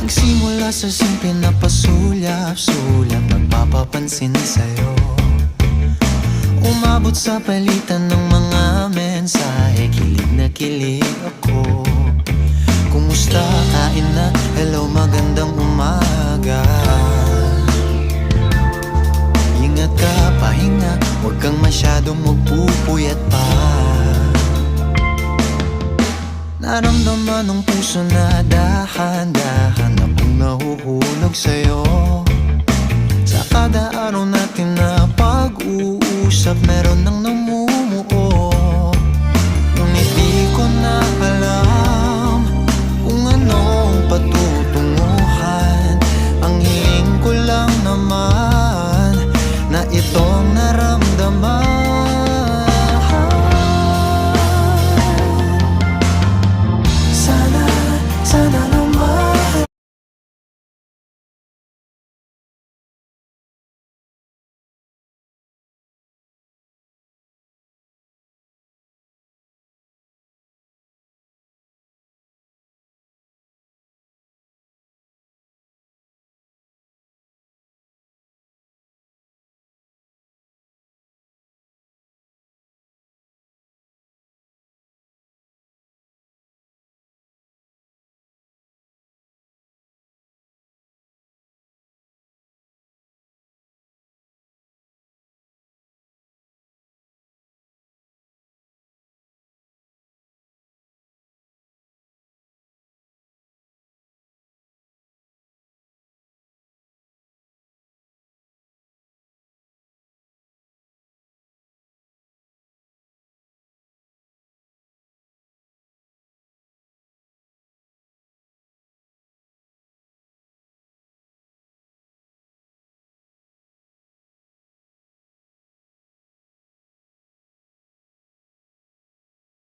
Nagsimula sa simple na pasulyap-sulyap, nagpapapansin sa'yo. Umabot sa palitan ng mga mensahe, kilig na kilig ako. Kumusta, kain na, hello, magandang umaga. Ingat ka, pahinga, huwag kang masyadong magpupuyat pa. Naramdaman ng puso na dahan-dahan akong nahuhulog sa'yo. Sa kada araw natin na pag-uusap, meron ng